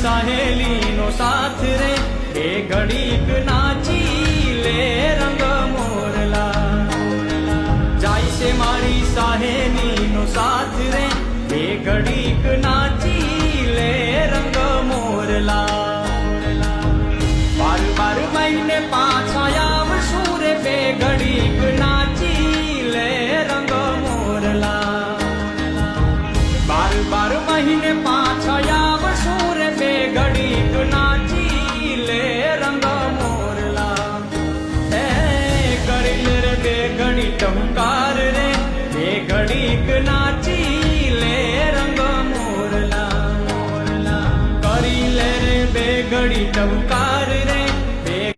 सहेली नो साथ रे ए घड़ीक नाची ले रंग मोरला जाय से मारी सहेली नो साथ रे ए घड़ीक नाची ले रंग मोरला बार बार महीने पाछा आवशुं रे बे घड़ीक नाची ले रंग मोरला बार बार महीने पाछा आवशुं रे बे घड़ीक नाची ले रंग मोरला ए करिल रे बे घड़ी टहुकार रे बे घड़ीक नाची ले रंग मोरला करिल रे बे घड़ी टहुकार रे